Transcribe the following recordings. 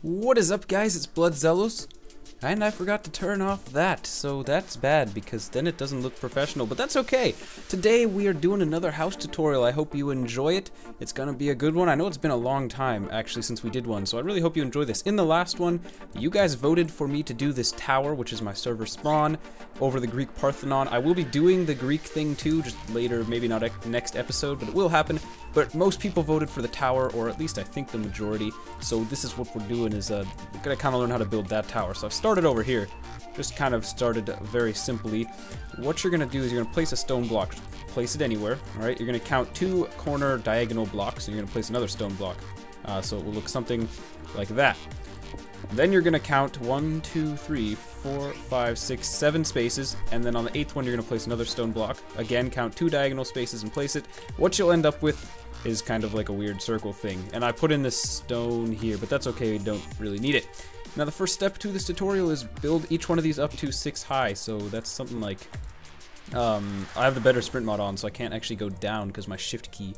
What is up, guys? It's BloodZelos, and I forgot to turn off that, so that's bad because then it doesn't look professional, but that's okay. Today we are doing another house tutorial. I hope you enjoy it. It's gonna be a good one. I know it's been a long time actually since we did one, so I really hope you enjoy this. In the last one, you guys voted for me to do this tower, which is my server spawn, over the Greek Parthenon. I will be doing the Greek thing too, just later, maybe not next episode, but it will happen. But most people voted for the tower, or at least I think the majority, so this is what we're doing, is we're gonna kind of learn how to build that tower. So I've started over here, just kind of started very simply. What you're gonna do is you're gonna place a stone block, place it anywhere, alright? You're gonna count 2 corner diagonal blocks, and you're gonna place another stone block. So it will look something like that. Then you're gonna count 1, 2, 3, 4, 5, 6, 7 spaces, and then on the 8th one you're gonna place another stone block. Again, count 2 diagonal spaces and place it. What you'll end up with is kind of like a weird circle thing. And I put in this stone here, but that's okay, we don't really need it. Now the first step to this tutorial is build each one of these up to 6 high, so that's something like... I have the better sprint mod on, so I can't actually go down because my shift key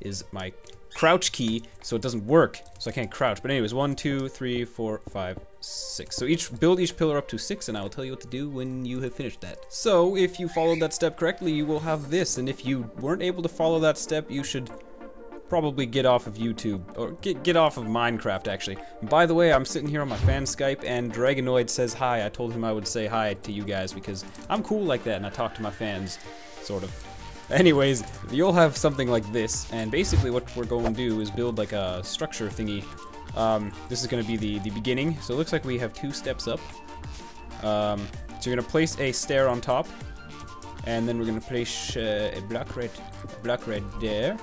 is my crouch key, so it doesn't work, so I can't crouch. But anyways, 1, 2, 3, 4, 5, 6. So build each pillar up to 6, and I will tell you what to do when you have finished that. So if you followed that step correctly, you will have this, and if you weren't able to follow that step, you should probably get off of YouTube, or get off of Minecraft, actually. And by the way, I'm sitting here on my fan Skype, and Dragonoid says hi. I told him I would say hi to you guys, because I'm cool like that, and I talk to my fans, sort of. Anyways, you'll have something like this, and basically what we're going to do is build like a structure thingy. This is going to be the beginning, so it looks like we have 2 steps up. So you're going to place a stair on top, and then we're going to place a block right there.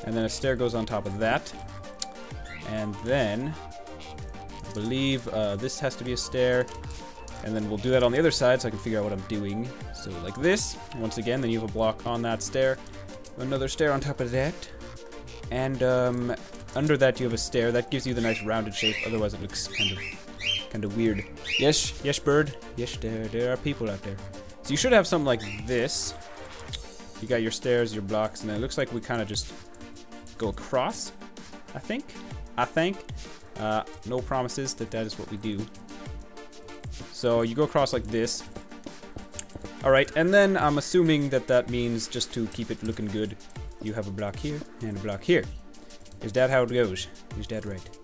And then a stair goes on top of that. And then, I believe this has to be a stair. And then we'll do that on the other side so I can figure out what I'm doing. So like this, once again, then you have a block on that stair. Another stair on top of that. And under that you have a stair. That gives you the nice rounded shape, otherwise it looks kind of weird. Yes, yes bird. Yes, there are people out there. So you should have something like this. You got your stairs, your blocks, and then it looks like we kind of just go across, I think. No promises that is what we do. So you go across like this. Alright, and then I'm assuming that means, just to keep it looking good, you have a block here and a block here. Is that how it goes? Is that right?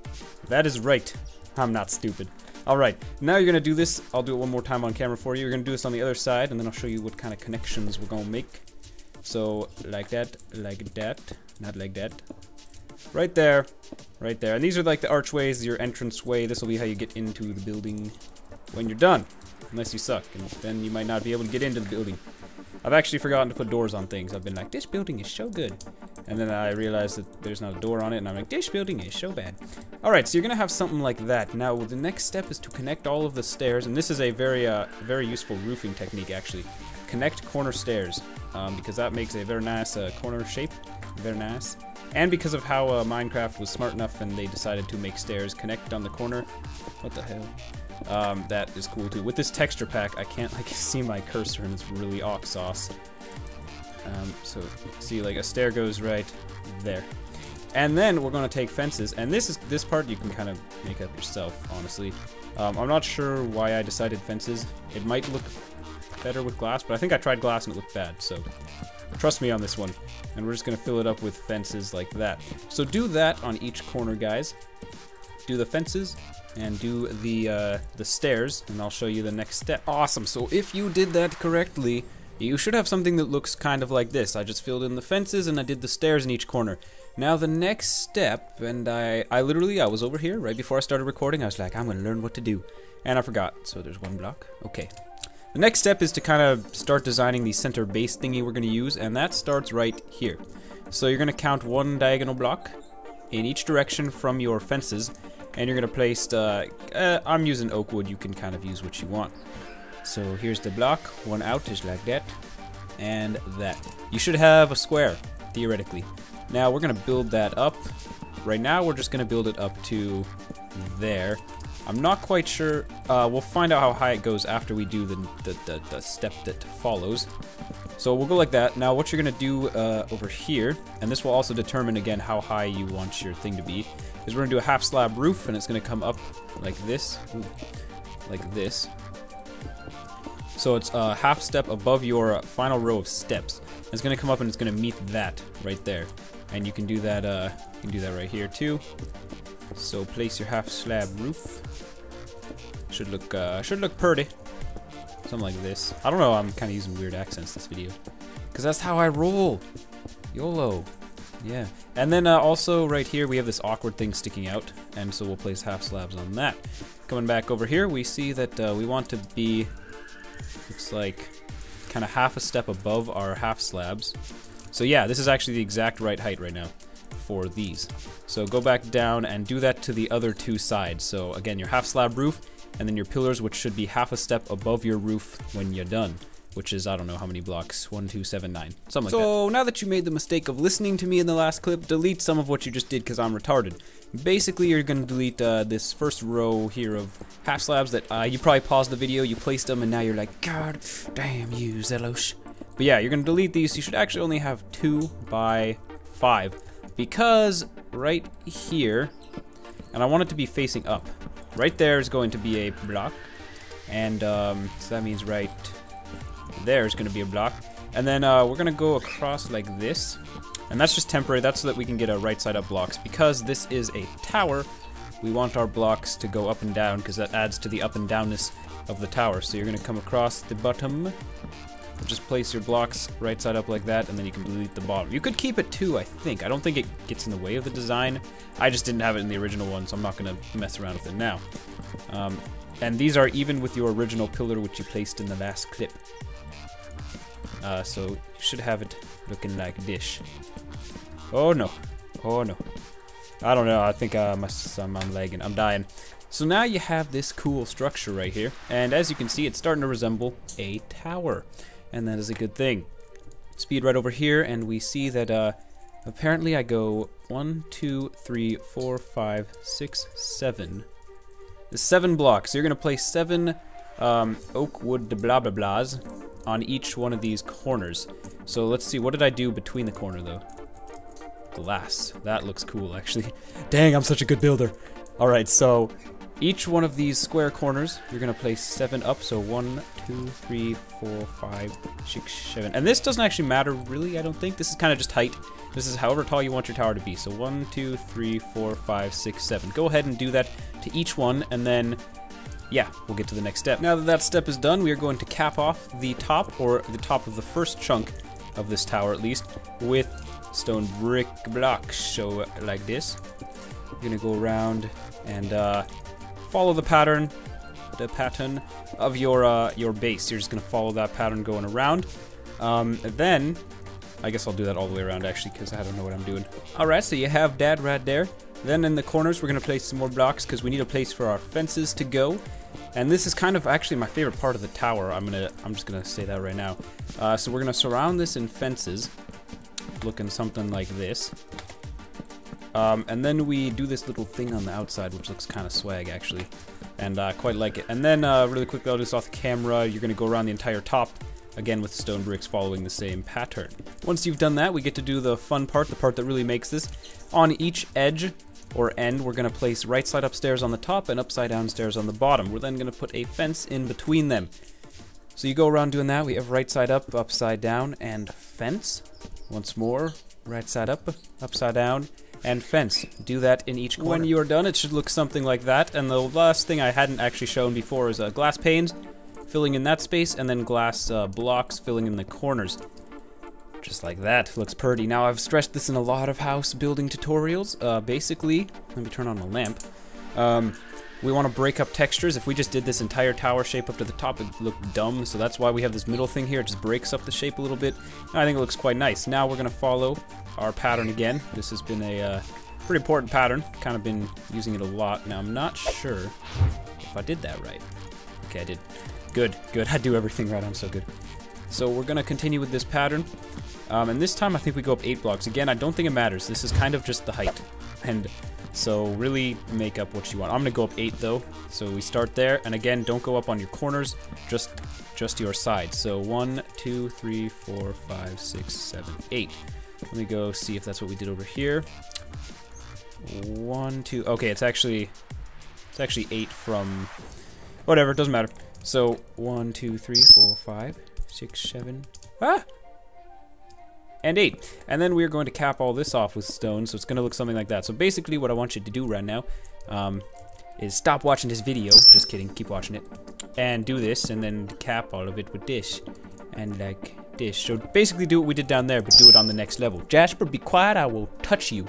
That is right. I'm not stupid. Alright, now you're gonna do this. I'll do it one more time on camera for you. You're gonna do this on the other side, and then I'll show you what kind of connections we're gonna make. So, like that, not like that. Right there, right there. And these are like the archways, your entrance way. This will be how you get into the building when you're done. Unless you suck, and then you might not be able to get into the building. I've actually forgotten to put doors on things. I've been like, this building is so good. And then I realized that there's not a door on it, and I'm like, this building is so bad. Alright, so you're gonna have something like that. Now, the next step is to connect all of the stairs, and this is a very useful roofing technique, actually. Connect corner stairs, because that makes a very nice corner shape. Very nice. And because of how Minecraft was smart enough and they decided to make stairs connect on the corner. What the hell? That is cool too. With this texture pack, I can't like see my cursor, and it's really awk sauce. So see, like a stair goes right there. And then we're gonna take fences, and this part you can kind of make up yourself, honestly. I'm not sure why I decided fences. It might look better with glass, but I think I tried glass and it looked bad, so trust me on this one. And we're just gonna fill it up with fences like that. So do that on each corner, guys. Do the fences and do the stairs, and I'll show you the next step. Awesome. So if you did that correctly, you should have something that looks kind of like this. I just filled in the fences and I did the stairs in each corner. Now the next step, and I was over here right before I started recording. I was like, I'm gonna learn what to do, and I forgot. So there's one block. Okay. The next step is to kind of start designing the center base thingy we're going to use, and that starts right here. So you're going to count 1 diagonal block in each direction from your fences, and you're going to place, I'm using oak wood, you can kind of use what you want. So here's the block, 1 out is like that, and that. You should have a square, theoretically. Now we're going to build that up. Right now we're just going to build it up to there. I'm not quite sure. We'll find out how high it goes after we do the step that follows. So we'll go like that. Now what you're gonna do over here, and this will also determine again how high you want your thing to be, is we're gonna do a half slab roof, and it's gonna come up like this. Ooh, like this. So it's a half step above your final row of steps. It's gonna come up and it's gonna meet that right there. And you can do that right here too. So place your half slab roof. Should look pretty. Something like this. I don't know, I'm kinda using weird accents this video. Cause that's how I roll. YOLO. Yeah. And then also right here we have this awkward thing sticking out, and so we'll place half slabs on that. Coming back over here, we see that we want to be, looks like, kind of half a step above our half slabs. So yeah, this is actually the exact right height right now for these. So go back down and do that to the other two sides. So again, your half slab roof, and then your pillars, which should be half a step above your roof when you're done. Which is, I don't know how many blocks, 1, 2, 7, 9, something like that. So now that you made the mistake of listening to me in the last clip, delete some of what you just did because I'm retarded. Basically, you're going to delete this first row here of half slabs that you probably paused the video, you placed them, and now you're like, God damn you, Zelos. But yeah, you're going to delete these. You should actually only have 2 by 5 because right here, and I want it to be facing up. Right there is going to be a block, and so that means right there is going to be a block, and then we're going to go across like this, and that's just temporary. That's so that we can get a right side up blocks. Because this is a tower, we want our blocks to go up and down because that adds to the up and downness of the tower. So you're going to come across the bottom, just place your blocks right side up like that, and then you can delete the bottom. You could keep it 2, I think. I don't think it gets in the way of the design. I just didn't have it in the original one, so I'm not going to mess around with it now. And these are even with your original pillar, which you placed in the last clip. So you should have it looking like this. Oh no. Oh no. I don't know. I think I'm lagging. I'm dying. So now you have this cool structure right here. And as you can see, it's starting to resemble a tower. And that is a good thing. Speed right over here, and we see that apparently I go 1, 2, 3, 4, 5, 6, 7. There's 7 blocks. So you're going to place 7 oak wood blah blah blahs on each one of these corners. So let's see, what did I do between the corner though? Glass. That looks cool actually. Dang, I'm such a good builder. Alright, so each one of these square corners, you're gonna place 7 up. So 1, 2, 3, 4, 5, 6, 7. And this doesn't actually matter really, I don't think. This is kind of just height. This is however tall you want your tower to be. So 1, 2, 3, 4, 5, 6, 7. Go ahead and do that to each one, and then yeah, we'll get to the next step. Now that that step is done, we are going to cap off the top, or the top of the first chunk of this tower at least, with stone brick blocks. So like this. You're gonna go around and follow the pattern of your base. You're just gonna follow that pattern going around. And then, I guess I'll do that all the way around actually, because I don't know what I'm doing. Alright, so you have that right there. Then in the corners, we're gonna place some more blocks because we need a place for our fences to go. And this is kind of actually my favorite part of the tower. I'm just gonna say that right now. So we're gonna surround this in fences, looking something like this. And then we do this little thing on the outside, which looks kind of swag actually, and I quite like it. And then really quickly, I'll do this off the camera. You're gonna go around the entire top, again with stone bricks following the same pattern. Once you've done that, we get to do the fun part, the part that really makes this. On each edge or end, we're gonna place right side up stairs on the top and upside down stairs on the bottom. We're then gonna put a fence in between them. So you go around doing that. We have right side up, upside down, and fence. Once more, right side up, upside down, and fence. Do that in each corner. When you are done, it should look something like that. And the last thing I hadn't actually shown before is glass panes filling in that space, and then glass blocks filling in the corners. Just like that. Looks pretty. Now, I've stressed this in a lot of house building tutorials. Basically, let me turn on the lamp. We want to break up textures. If we just did this entire tower shape up to the top, it'd look dumb. So that's why we have this middle thing here. It just breaks up the shape a little bit. And I think it looks quite nice. Now we're going to follow our pattern again. This has been a pretty important pattern. Kind of been using it a lot. Now, I'm not sure if I did that right. Okay, I did. Good, good. I do everything right. I'm so good. So we're going to continue with this pattern. And this time I think we go up 8 blocks. Again, I don't think it matters. This is kind of just the height. And So really make up what you want. I'm gonna go up 8 though. So we start there, and again, don't go up on your corners, just your sides. So 1, 2, 3, 4, 5, 6, 7, 8. Let me go see if that's what we did over here. 1, 2. Okay, it's actually 8 from whatever. It doesn't matter. So 1, 2, 3, 4, 5, 6, 7. And 8. And then we're going to cap all this off with stone, so it's going to look something like that. So basically what I want you to do right now is stop watching this video. Just kidding, keep watching it. And do this, and then cap all of it with this. And like this. So basically do what we did down there, but do it on the next level. Jasper, be quiet, I will touch you.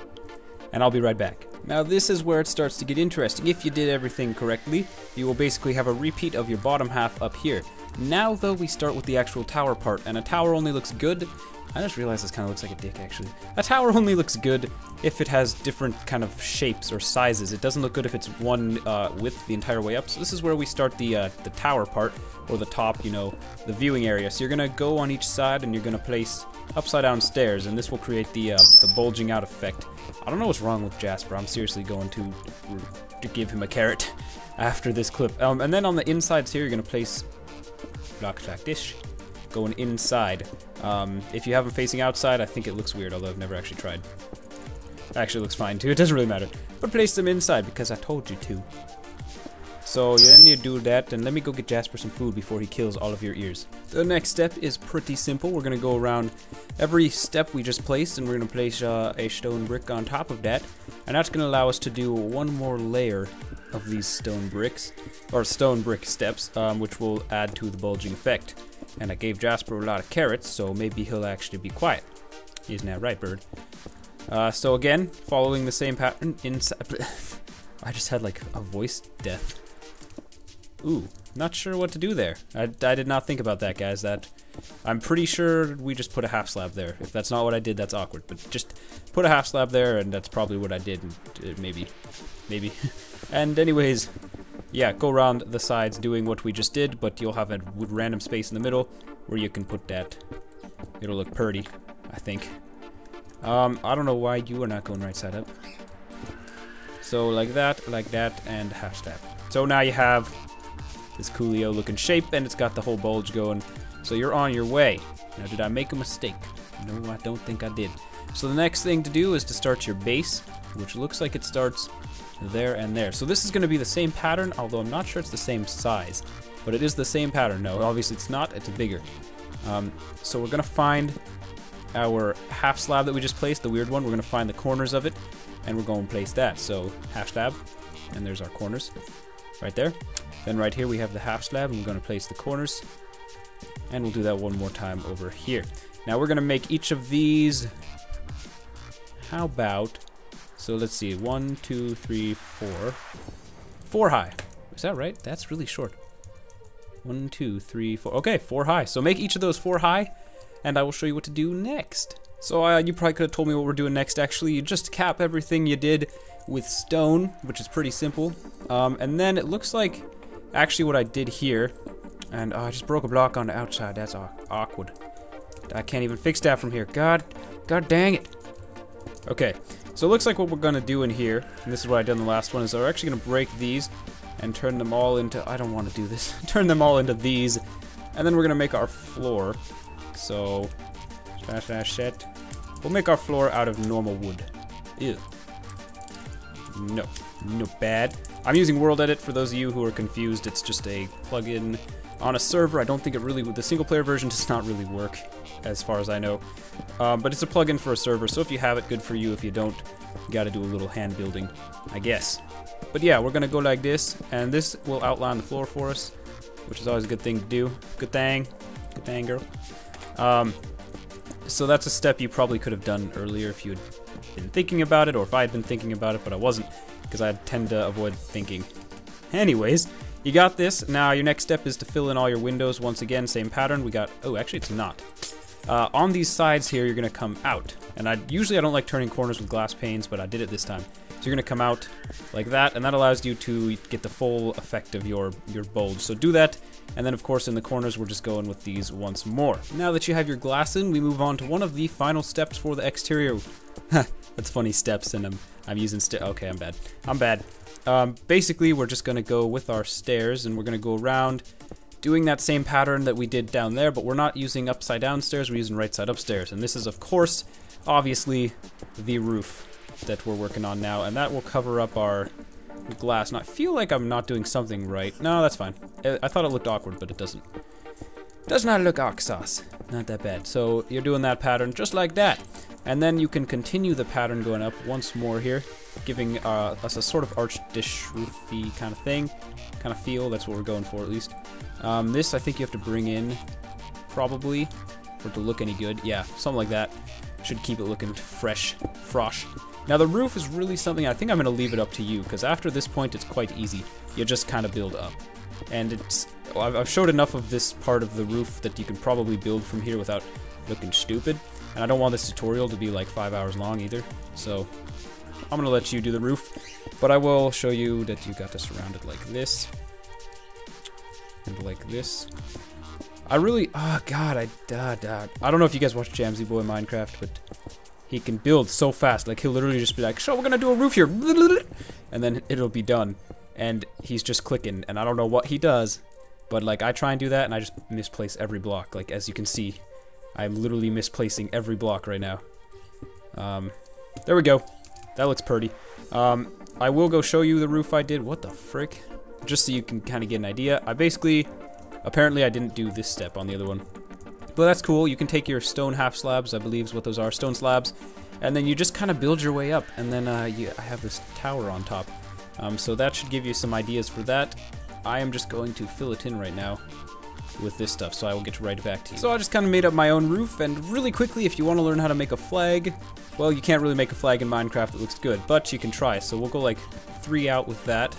And I'll be right back. Now this is where it starts to get interesting. If you did everything correctly, you will basically have a repeat of your bottom half up here. Now though, we start with the actual tower part, and a tower only looks good. I just realized this kind of looks like a dick, actually. A tower only looks good if it has different kind of shapes or sizes. It doesn't look good if it's one width the entire way up. So this is where we start the tower part, or the top, you know, the viewing area. So you're gonna go on each side, and you're gonna place upside down stairs, and this will create the bulging out effect. I don't know what's wrong with Jasper. I'm seriously going to give him a carrot after this clip. And then on the insides here, you're gonna place blocks like this, going inside. If you have them facing outside, I think it looks weird, although I've never actually tried. Actually, it looks fine too. It doesn't really matter. But place them inside because I told you to. So then you do that, and let me go get Jasper some food before he kills all of your ears. The next step is pretty simple. We're gonna go around every step we just placed, and we're gonna place a stone brick on top of that, and that's gonna allow us to do one more layer of these stone bricks, or stone brick steps, which will add to the bulging effect. And I gave Jasper a lot of carrots, so maybe he'll actually be quiet. Isn't that right, bird? So again, following the same pattern inside. I just had like a voice death. Ooh, not sure what to do there. I did not think about that, guys. I'm pretty sure we just put a half slab there. If that's not what I did, that's awkward. But just put a half slab there, and that's probably what I did. Maybe. And anyways, yeah, go around the sides doing what we just did, but you'll have a random space in the middle where you can put that. It'll look pretty, I think. I don't know why you are not going right side up. So like that, and half slab. So now you have this coolio looking shape, and it's got the whole bulge going. So you're on your way. Now, did I make a mistake? No, I don't think I did. So the next thing to do is to start your base, which looks like it starts there and there. So this is going to be the same pattern, although I'm not sure it's the same size. But it is the same pattern. No, obviously it's not. It's bigger. So we're going to find our half slab that we just placed, the weird one. We're going to find the corners of it, and we're going to place that. So half slab, and there's our corners right there. Then right here we have the half slab, and we're going to place the corners. And we'll do that one more time over here. Now we're going to make each of these, how about, so let's see, 1, 2, 3, 4. 4 high. Is that right? That's really short. 1, 2, 3, 4. Okay, 4 high. So make each of those 4 high, and I will show you what to do next. So you probably could have told me what we're doing next. Actually, you just cap everything you did with stone, which is pretty simple. And then it looks like actually what I did here, and I just broke a block on the outside. That's awkward. I can't even fix that from here. God dang it. Okay, so it looks like what we're gonna do in here, and this is what I did in the last one, is we're actually gonna break these and turn them all into, I don't want to do this, turn them all into these, and then we're gonna make our floor. So, set. We'll make our floor out of normal wood. Ew. No bad. I'm using World Edit for those of you who are confused. It's just a plugin on a server. I don't think it really, the single player version does not really work, as far as I know. But it's a plugin for a server, so if you have it, good for you. If you don't, you gotta do a little hand building, I guess. But yeah, we're gonna go like this, and this will outline the floor for us, which is always a good thing to do. Good thing, girl. So that's a step you probably could have done earlier if you had been thinking about it, or if I had been thinking about it, but I wasn't, because I tend to avoid thinking. Anyways, you got this. Now your next step is to fill in all your windows. Once again, same pattern. We got, oh, actually it's not. On these sides here, you're gonna come out. And usually I don't like turning corners with glass panes, but I did it this time. So you're gonna come out like that, and that allows you to get the full effect of your bulge. So do that, and then of course in the corners we're just going with these once more. Now that you have your glass in, we move on to one of the final steps for the exterior. That's funny, steps, and I'm using okay, I'm bad. Basically we're just gonna go with our stairs, and we're gonna go around doing that same pattern that we did down there, but we're not using upside down stairs, we're using right side up stairs. And this is of course, obviously, the roof that we're working on now, and that will cover up our glass. And I feel like I'm not doing something right. No, that's fine. I thought it looked awkward, but it doesn't. Does not look awk sauce. Not that bad. So you're doing that pattern just like that. And then you can continue the pattern going up once more here, giving us a sort of arched dish roofy kind of thing, kind of feel. That's what we're going for at least. This I think you have to bring in, probably, for it to look any good. Yeah, something like that. Should keep it looking fresh, frosh. Now the roof is really something, I think I'm going to leave it up to you, because after this point it's quite easy. You just kind of build up. And it's, well, I've showed enough of this part of the roof that you can probably build from here without looking stupid. And I don't want this tutorial to be like 5 hours long either, so I'm going to let you do the roof. But I will show you that you got to surround it like this. And like this. I really, oh god, I don't know if you guys watch Jamsy Boy Minecraft, but he can build so fast. Like, he'll literally just be like, so we're gonna do a roof here, and then it'll be done. And he's just clicking, and I don't know what he does, but like, I try and do that, and I just misplace every block. Like, as you can see, I'm literally misplacing every block right now. There we go. That looks pretty. I will go show you the roof I did. What the frick? Just so you can kind of get an idea. Apparently I didn't do this step on the other one. But that's cool. You can take your stone half slabs, I believe is what those are, stone slabs, and then you just kind of build your way up, and then I have this tower on top. So that should give you some ideas for that. I am just going to fill it in right now with this stuff, so I will get right back to you. So I just kind of made up my own roof, and really quickly, if you want to learn how to make a flag, well, you can't really make a flag in Minecraft that looks good, but you can try. So we'll go like 3 out with that.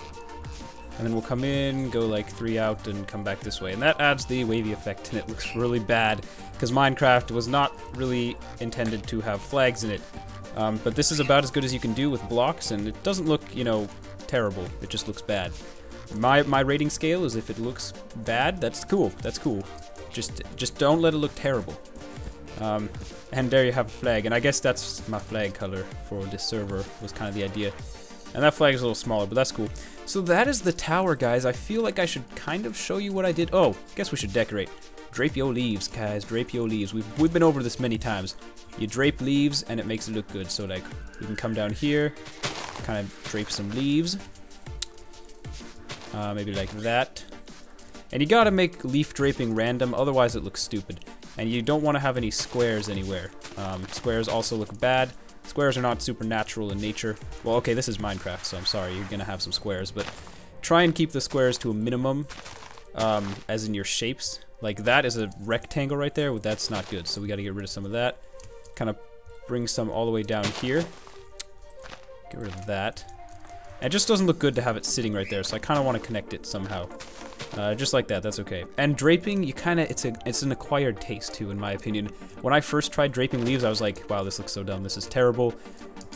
And then we'll come in, go like 3 out, and come back this way. And that adds the wavy effect, and it looks really bad, because Minecraft was not really intended to have flags in it. But this is about as good as you can do with blocks, and it doesn't look, you know, terrible. It just looks bad. My rating scale is if it looks bad, that's cool. That's cool. Just don't let it look terrible. And there you have a flag, and I guess that's my flag color for this server, was kind of the idea. And that flag is a little smaller, but that's cool. So that is the tower, guys. I feel like I should kind of show you what I did. Oh, guess we should decorate. Drape your leaves, guys. Drape your leaves. We've been over this many times. You drape leaves, and it makes it look good. So, like, we can come down here, kind of drape some leaves. Maybe like that. And you gotta make leaf draping random, otherwise it looks stupid. And you don't want to have any squares anywhere. Squares also look bad. Squares are not supernatural in nature. Well, okay, this is Minecraft, so I'm sorry, you're gonna have some squares, but try and keep the squares to a minimum, as in your shapes. Like, that is a rectangle right there, but that's not good, so we gotta get rid of some of that. Kind of bring some all the way down here. Get rid of that. And it just doesn't look good to have it sitting right there, so I kind of want to connect it somehow. Just like that, that's okay. And draping, you kind of, it's an acquired taste too, in my opinion. When I first tried draping leaves, I was like, wow, this looks so dumb, this is terrible.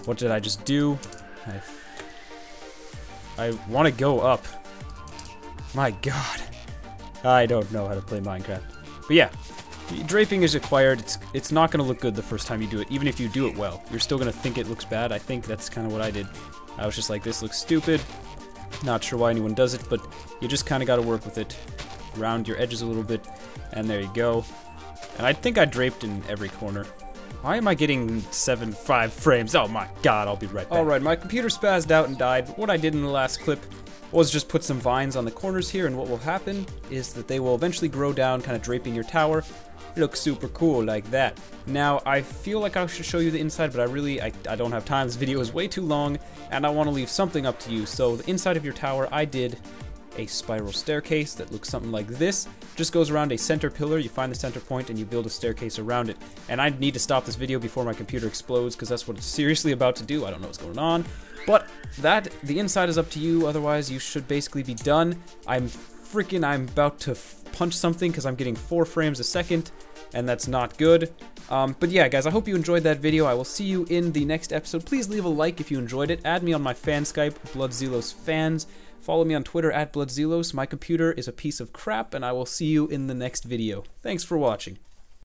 What did I just do? I want to go up. My god. I don't know how to play Minecraft. But yeah, draping is acquired. It's not going to look good the first time you do it, even if you do it well. You're still going to think it looks bad. I think that's kind of what I did. I was just like, this looks stupid. Not sure why anyone does it, but you just kind of got to work with it. Round your edges a little bit, and there you go. And I think I draped in every corner. Why am I getting 5 frames? Oh my god, I'll be right back. Alright, my computer spazzed out and died. What I did in the last clip was just put some vines on the corners here, and what will happen is that they will eventually grow down, kind of draping your tower. Looks super cool like that. Now, I feel like I should show you the inside, but I don't have time. This video is way too long, and I want to leave something up to you. So the inside of your tower, I did a spiral staircase that looks something like this. Just goes around a center pillar, you find the center point, and you build a staircase around it. And I need to stop this video before my computer explodes, because that's what it's seriously about to do. I don't know what's going on. But the inside is up to you, otherwise you should basically be done. I'm about to punch something because I'm getting 4 frames a second, and that's not good. But yeah, guys, I hope you enjoyed that video. I will see you in the next episode. Please leave a like if you enjoyed it. Add me on my fan Skype, BloodZelosFans. Follow me on Twitter @BloodZelos. My computer is a piece of crap, and I will see you in the next video. Thanks for watching.